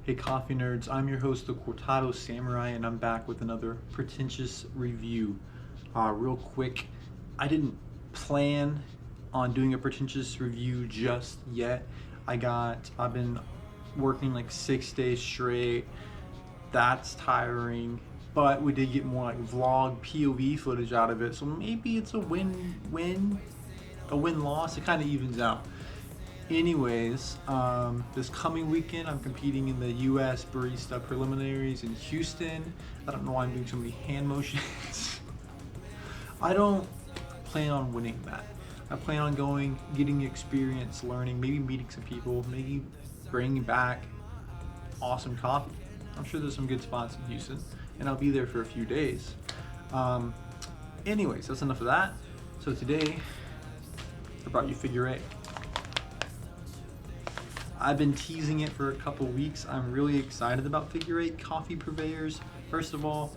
Hey coffee nerds, I'm your host, the Cortado Samurai, and I'm back with another pretentious review. Real quick, I didn't plan on doing a pretentious review just yet. I've been working like 6 days straight. That's tiring, but we did get more like vlog POV footage out of it, so maybe it's a win-win, a win-loss. It kind of evens out. Anyways, this coming weekend I'm competing in the US Barista Preliminaries in Houston. I don't know why I'm doing so many hand motions. I don't plan on winning that. I plan on going, getting experience, learning, maybe meeting some people, maybe bringing back awesome coffee. I'm sure there's some good spots in Houston, and I'll be there for a few days. Anyways, that's enough of that. So today, I brought you Figure 8. I've been teasing it for a couple weeks. I'm really excited about Figure 8 Coffee Purveyors. First of all,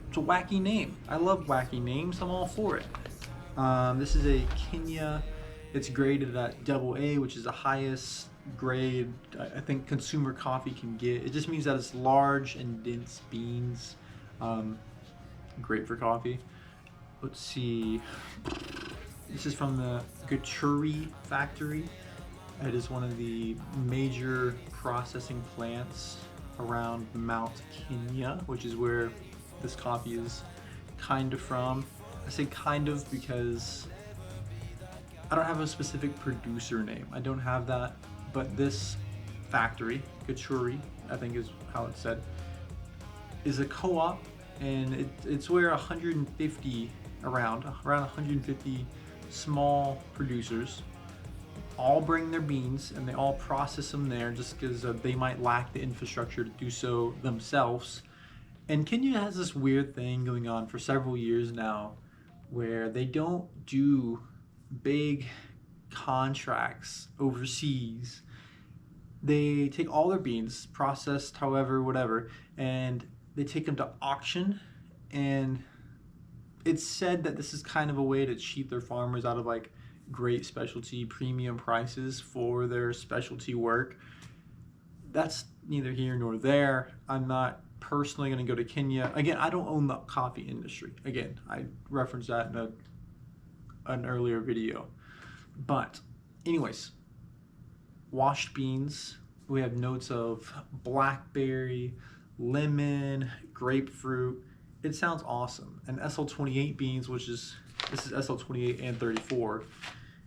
it's a wacky name. I love wacky names. I'm all for it. This is a Kenya. It's graded at AA, which is the highest grade I think consumer coffee can get. It just means that it's large and dense beans. Great for coffee. Let's see. This is from the Gachuri factory. It is one of the major processing plants around Mount Kenya, which is where this coffee is kind of from. I say kind of because I don't have a specific producer name. I don't have that, but this factory, Gachuri, I think is how it's said, is a co-op, and it's where 150, around 150 small producers all bring their beans and they all process them there just because they might lack the infrastructure to do so themselves. And Kenya has this weird thing going on for several years now where they don't do big contracts overseas. They take all their beans, processed however, whatever, and they take them to auction. And it's said that this is kind of a way to cheat their farmers out of like great specialty premium prices for their specialty work. That's neither here nor there. I'm not personally going to go to Kenya. Again, I don't own the coffee industry. Again, I referenced that in an earlier video. But anyways, washed beans. We have notes of blackberry, lemon, grapefruit. It sounds awesome. And SL28 beans, this is SL28 and 34,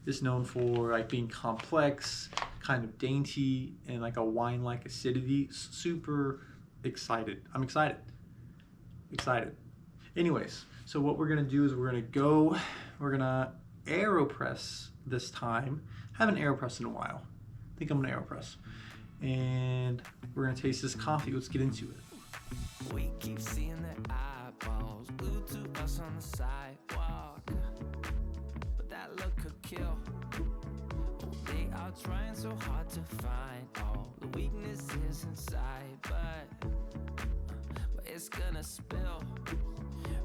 is known for like being complex, kind of dainty, and like a wine-like acidity. Super excited. I'm excited. Anyways, so what we're gonna do is we're gonna AeroPress this time. Haven't AeroPressed in a while. I think I'm gonna AeroPress. And we're gonna taste this coffee. Let's get into it. We keep seeing the eyeballs glued to us on the sidewalk, but that look could kill. Oh, they are trying so hard to find all the weaknesses inside, but it's gonna spill.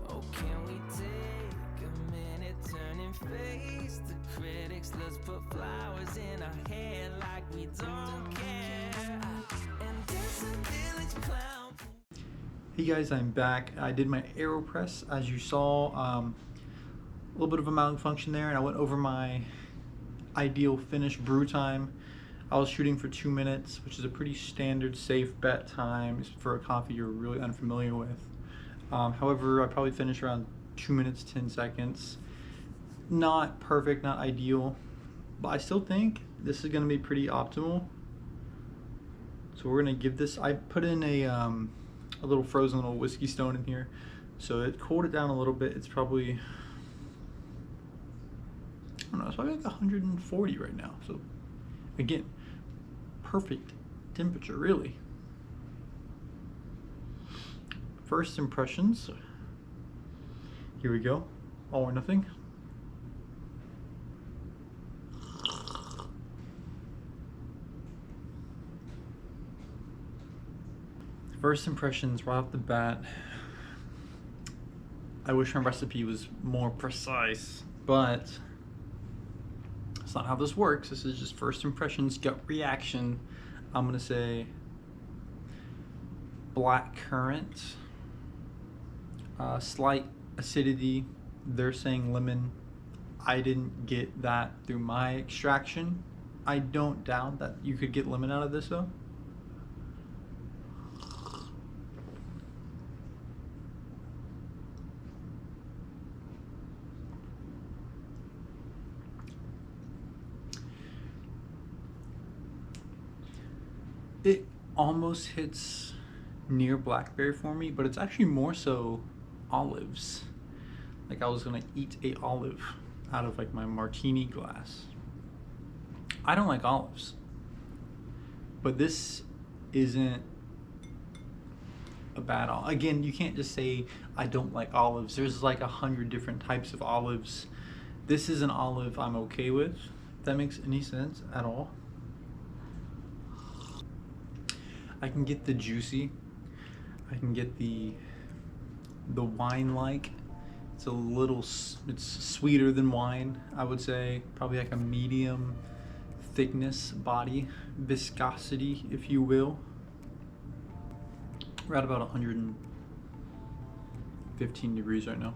Oh, can we take a minute, turn and face the critics? Let's put flowers in our hair like we don't care, and dance a village clown. Hey guys, I'm back. I did my AeroPress, as you saw. A little bit of a malfunction there, and I went over my ideal finish brew time. I was shooting for 2 minutes, which is a pretty standard safe bet time for a coffee you're really unfamiliar with. However, I probably finished around 2 minutes 10 seconds. Not perfect, not ideal, but I still think this is going to be pretty optimal. So we're going to give this, I put in a little frozen little whiskey stone in here, so it cooled it down a little bit. It's probably, I don't know, it's probably like 140 right now. So again, perfect temperature, really. First impressions, here we go. All or nothing. First impressions right off the bat. I wish my recipe was more precise, but That's not how this works. This is just first impressions, gut reaction. I'm gonna say black currant, slight acidity. They're saying lemon. I didn't get that through my extraction. I don't doubt that you could get lemon out of this though. It almost hits near blackberry for me, but it's actually more so olives. Like I was gonna eat a olive out of like my martini glass. I don't like olives, but this isn't a bad olive. Again, you can't just say I don't like olives. There's like 100 different types of olives. This is an olive I'm okay with, if that makes any sense at all. I can get the juicy. I can get the wine-like. It's a little, it's sweeter than wine, I would say. Probably like a medium thickness body, viscosity, if you will. We're at about 115 degrees right now.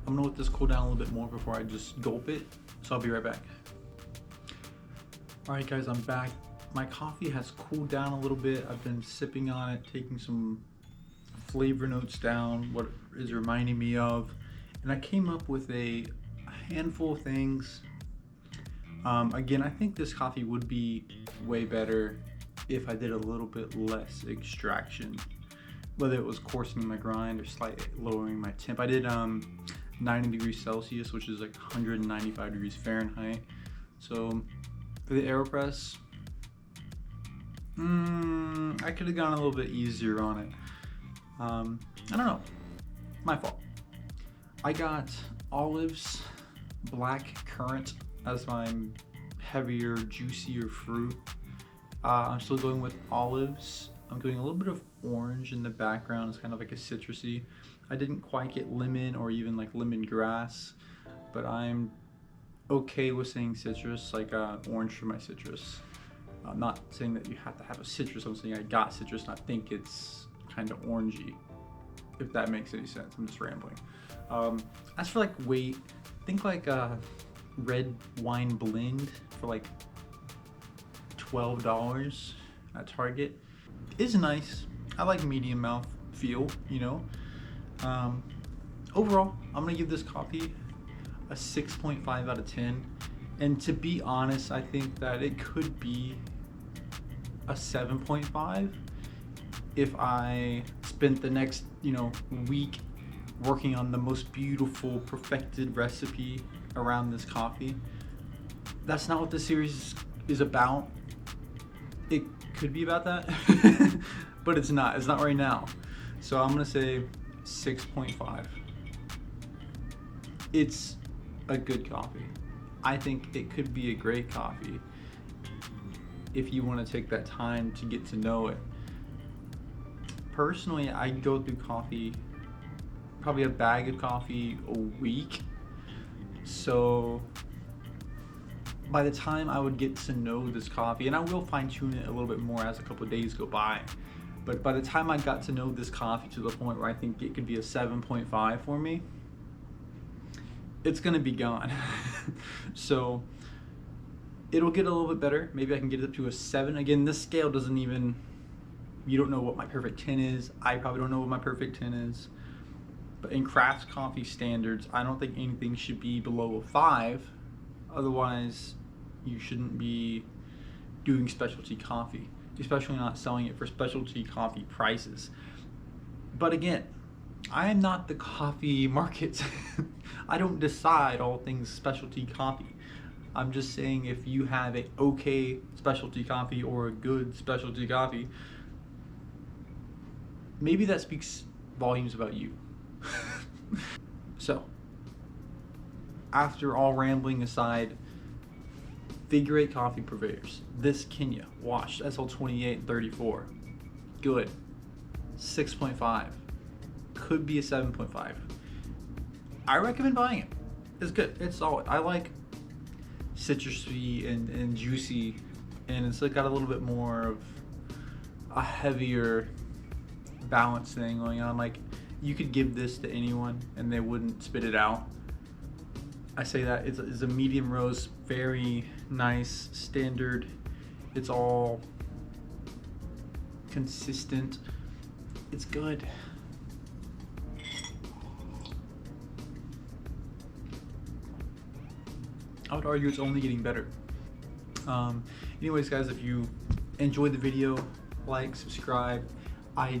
I'm gonna let this cool down a little bit more before I just gulp it, so I'll be right back. All right guys, I'm back. My coffee has cooled down a little bit. I've been sipping on it, taking some flavor notes down, what is reminding me of, and I came up with a handful of things. Again, I think this coffee would be way better if I did a little bit less extraction, whether it was coarsening my grind or slightly lowering my temp. I did 90 degrees Celsius, which is like 195 degrees Fahrenheit. So for the AeroPress, I could have gone a little bit easier on it. I don't know, my fault. I got olives, black currant as my heavier, juicier fruit. I'm still going with olives. I'm doing a little bit of orange in the background. It's kind of like a citrusy. I didn't quite get lemon or even like lemongrass, but I'm okay with saying citrus, like orange for my citrus. I'm not saying that you have to have a citrus. I'm saying I got citrus and I think it's kind of orangey, if that makes any sense. I'm just rambling. As for like weight, think like a red wine blend for like $12 at Target is nice. I like medium mouth feel, you know. Overall, I'm gonna give this coffee a 6.5 out of 10. And to be honest, I think that it could be a 7.5 if I spent the next, week working on the most beautiful, perfected recipe around this coffee. That's not what this series is about. It could be about that, but it's not. It's not right now. So I'm gonna say 6.5. It's a good coffee. I think it could be a great coffee if you want to take that time to get to know it. Personally, I go through coffee, probably a bag of coffee a week. So by the time I would get to know this coffee, and I will fine tune it a little bit more as a couple of days go by, but by the time I got to know this coffee to the point where I think it could be a 7.5 for me, it's gonna be gone. So it'll get a little bit better. Maybe I can get it up to a 7. Again, this scale doesn't even, you don't know what my perfect 10 is. I probably don't know what my perfect 10 is. But in craft coffee standards, I don't think anything should be below a 5. Otherwise, you shouldn't be doing specialty coffee, especially not selling it for specialty coffee prices. But again, I am not the coffee market. I don't decide all things specialty coffee. I'm just saying if you have a okay specialty coffee or a good specialty coffee, maybe that speaks volumes about you. So, after all rambling aside, Figure8 Coffee Purveyors. This Kenya, washed, SL2834. Good. 6.5. Could be a 7.5. I recommend buying it. It's good. It's solid. I like citrusy and juicy, and it's got a little bit more of a heavier balance thing going on. Like, you could give this to anyone and they wouldn't spit it out. I say that it's a medium roast, very nice, standard. It's all consistent. It's good. I would argue it's only getting better. Anyways, guys, if you enjoyed the video, like, subscribe. I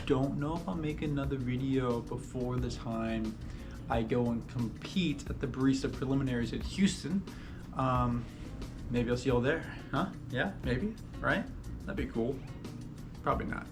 don't know if I'll make another video before the time I go and compete at the Barista Preliminaries at Houston. Maybe I'll see y'all there, huh? Yeah, maybe, right? That'd be cool. Probably not.